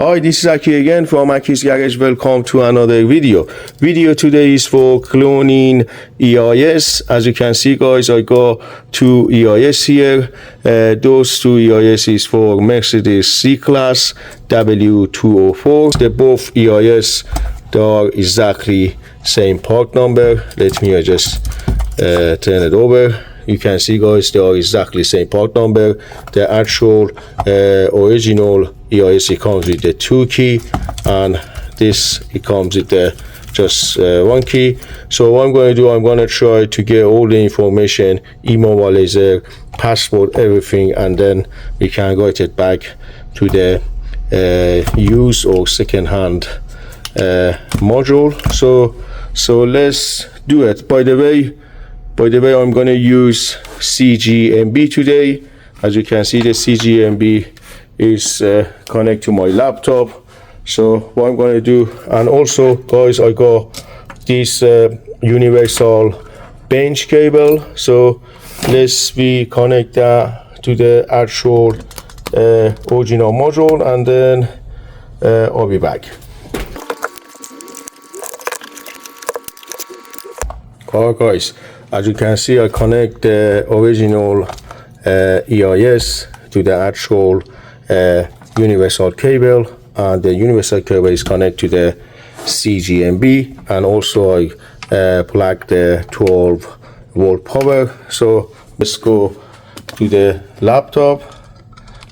Hi, this is Aki again from Aki's Garage. Welcome to another video. Video today is for cloning EIS. As you can see, guys, I got two EIS here. Those two EIS is for Mercedes C-Class W204. They're both EIS. They are exactly same part number. Let me just turn it over. You can see, guys, they are exactly same part number. The actual original EIS, it comes with the 2 key, and this it comes with the just 1 key. So what I'm going to do, I'm going to try to get all the information, Immobiliser, passport, everything, and then we can get it back to the used or second-hand module. So let's do it. By the way, I'm going to use CGMB today. As you can see, the CGMB is connected to my laptop. So what I'm going to do, and also, guys, I got this universal bench cable. So let's connect that to the actual original module, and then I'll be back. Alright, guys. As you can see, I connect the original EIS to the actual universal cable, and the universal cable is connected to the CGMB, and also I plug the 12-volt power. So let's go to the laptop.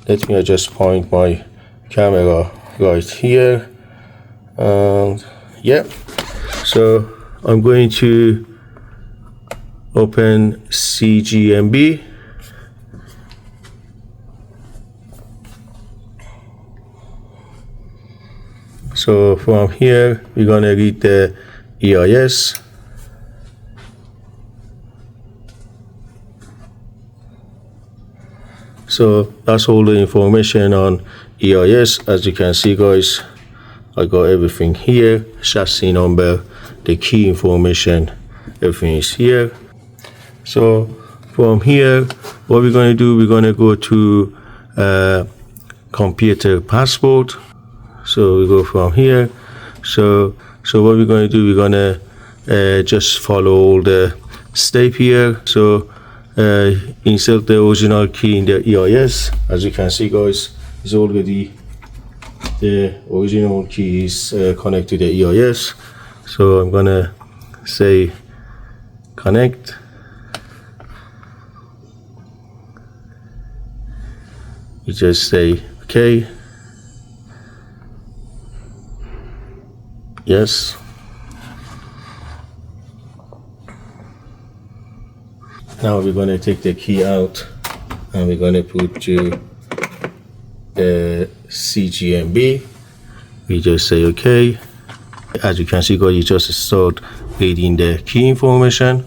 Let me just point my camera right here, and yeah, so I'm going to open CGMB. So from here we're gonna read the EIS. So that's all the information on EIS. As you can see, guys, I got everything here, chassis number, the key information, everything is here. So from here, what we're going to do, we're going to go to computer passport. So we go from here. So what we're going to do, we're going to just follow all the step here. So insert the original key in the EIS. As you can see, guys, it's already the original key is connected to the EIS. So I'm going to say connect. You just say okay, yes. Now we're going to take the key out, and we're going to put to the CGMB. We just say okay. As you can see, guys, you just start reading the key information.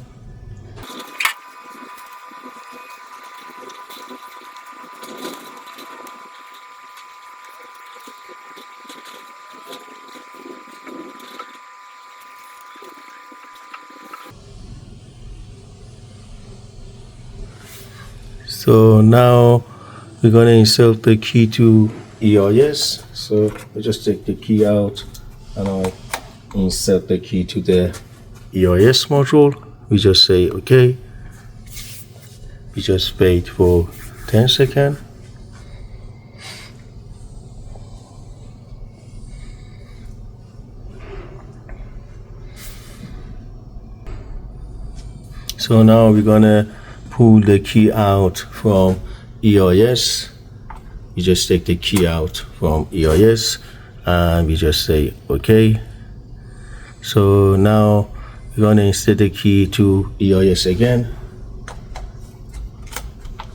So now we're going to insert the key to EIS. So I just take the key out, and I insert the key to the EIS module. We just say okay. We just wait for 10 seconds. So now we're gonna pull the key out from EIS. You just take the key out from EIS, and we just say okay. So now we're gonna insert the key to EIS again.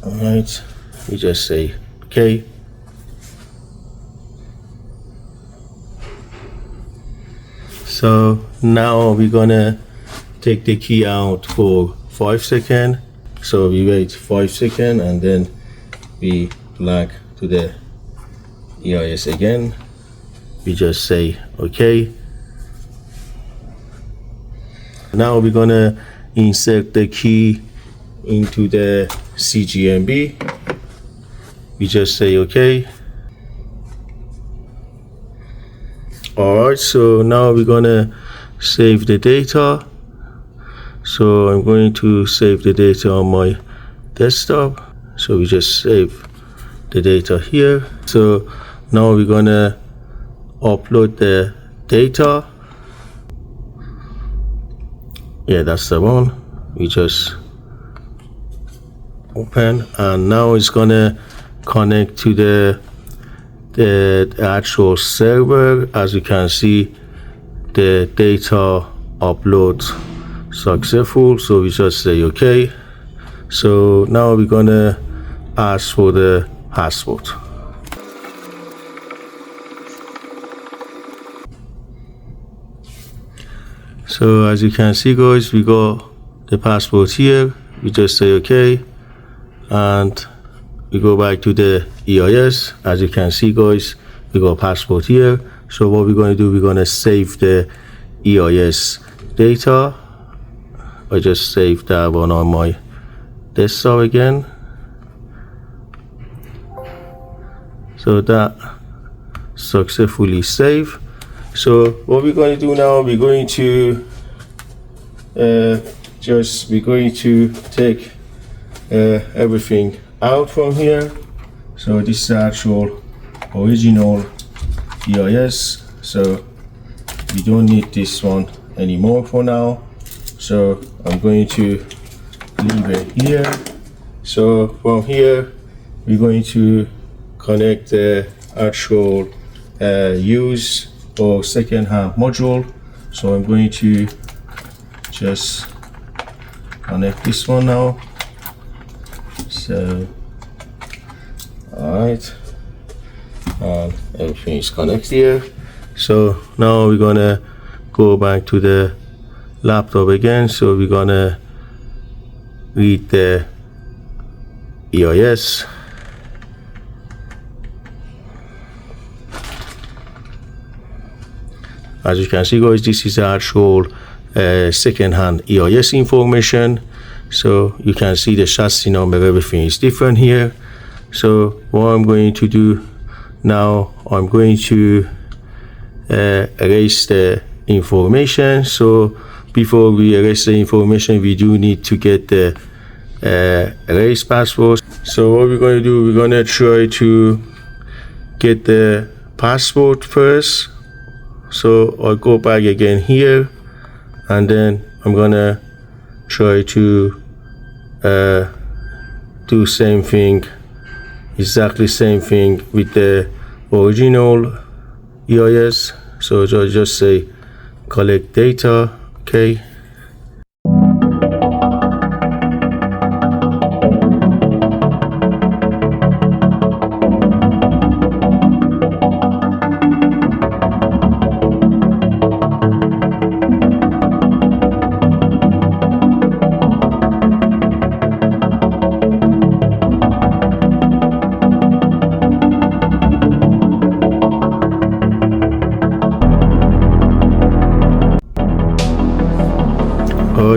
All right, we just say okay. So now we're gonna take the key out for 5 seconds. So we wait 5 seconds, and then we plug to the EIS again. We just say okay. Now we're gonna insert the key into the CGMB. We just say okay. Alright, so now we're gonna save the data. So I'm going to save the data on my desktop. So we just save the data here. So now we're gonna upload the data. Yeah, that's the one. We just open, and now it's gonna connect to the actual server. As you can see, the data upload successful, so we just say okay. So now we're gonna ask for the password. So as you can see, guys, we got the password here. We just say okay, and we go back to the EIS. As you can see, guys, we got password here. So what we're going to do, we're going to save the EIS data. I just saved that one on my desktop again. So that successfully saved. So what we're going to do now, we're going to take everything out from here. So this is the actual original EIS. So we don't need this one anymore for now. So I'm going to leave it here. So from here, we're going to connect the actual use or second-hand module. So I'm going to just connect this one now. So alright, and everything is connected here. So now we're gonna go back to the laptop again. So we're gonna read the EIS. As you can see, guys, this is the actual second-hand EIS information. So you can see the chassis number, everything is different here. So what I'm going to do now, I'm going to erase the information. So before we erase the information, we do need to get the erase password. So what we're going to do, we're going to try to get the password first. So I'll go back again here, and then I'm gonna try to do same thing, exactly same thing with the original EIS. So I just say collect data, okay.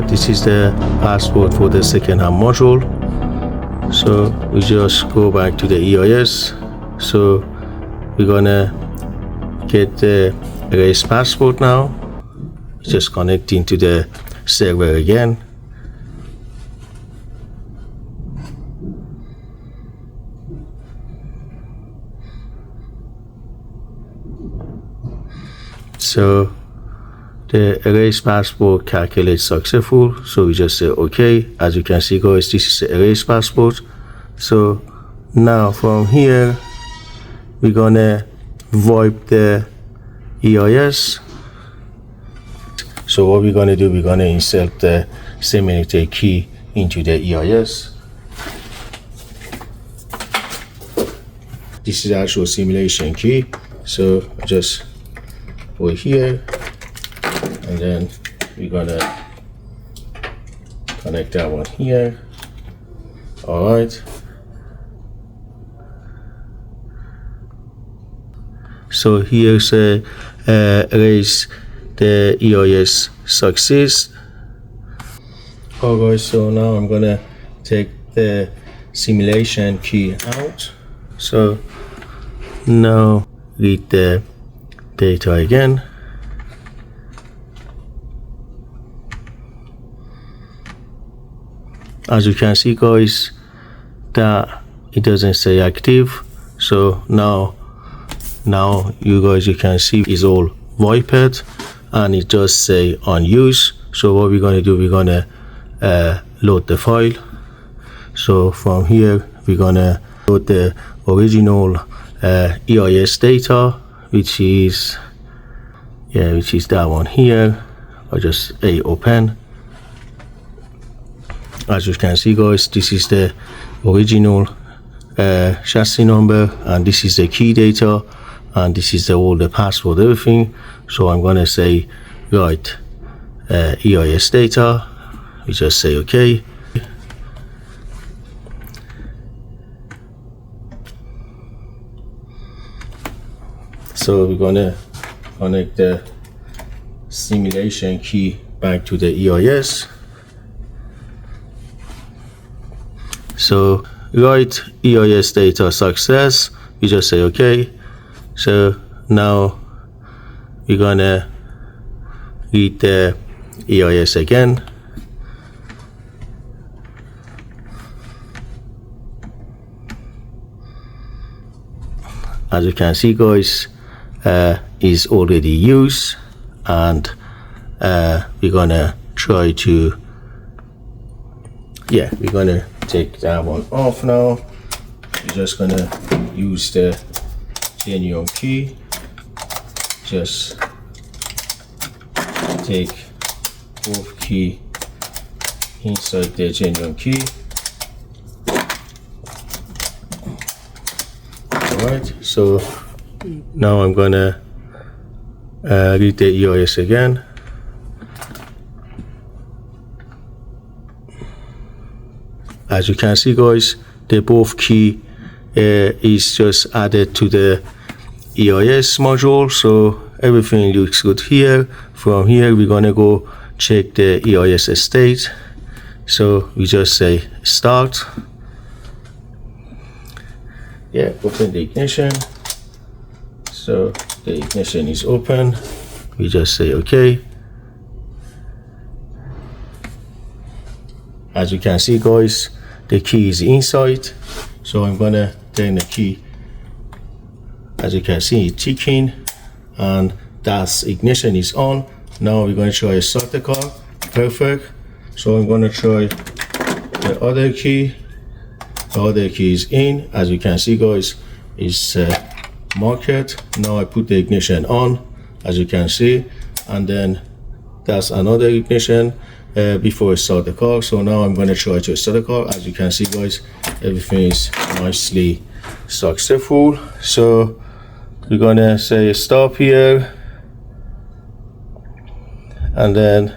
This is the password for the second-hand module. So we just go back to the EIS. So we're gonna get the erase password now. Just connecting to the server again. So the erase password calculates successful, so we just say okay. As you can see, guys, this is the erase password. So now from here, we're gonna wipe the EIS. So what we're gonna do, we're gonna insert the simulator key into the EIS. This is the actual simulation key. So just put here, and then we're gonna connect that one here. All right. So here's a erase the EIS success. Alright, so now I'm gonna take the simulation key out. So now read the data again. As you can see guys, that it doesn't say active. So now you can see it's all wiped and it just say unused. So what we're going to do, we're going to load the file. So from here we're going to load the original EIS data, which is that one here. I just open. As you can see guys, this is the original chassis number, and this is the key data, and this is all the password, everything. So I'm gonna say write EIS data. We just say okay. So we're gonna connect the simulation key back to the EIS. So write EIS data success. We just say okay. So now we're gonna read the EIS again. As you can see guys, is already used, and we're gonna try to we're gonna take that one off now. We're just gonna use the genuine key. Just take both key inside the genuine key. Alright, so now I'm gonna read the EIS again. As you can see guys, the both key is just added to the EIS module, so everything looks good here. From here we're gonna go check the EIS state. So we just say start. Open the ignition. So the ignition is open. We just say okay. As you can see guys, the key is inside. So I'm gonna turn the key. As you can see, it's ticking, and that's ignition is on. Now we're gonna try to start the car. Perfect. So I'm gonna try the other key. The other key is in. As you can see guys, it's marked. Now I put the ignition on, as you can see, and then that's another ignition before I start the car. So now I'm going to try to start the car. As you can see guys, everything is nicely successful. So we're going to say stop here, and then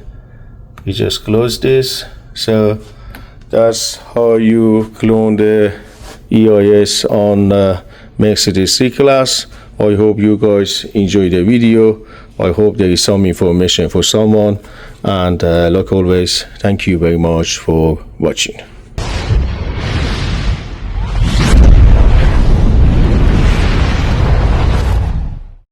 we just close this. So that's how you clone the EIS on Mercedes C-Class. I hope you guys enjoyed the video. I hope there is some information for someone, and like always, thank you very much for watching.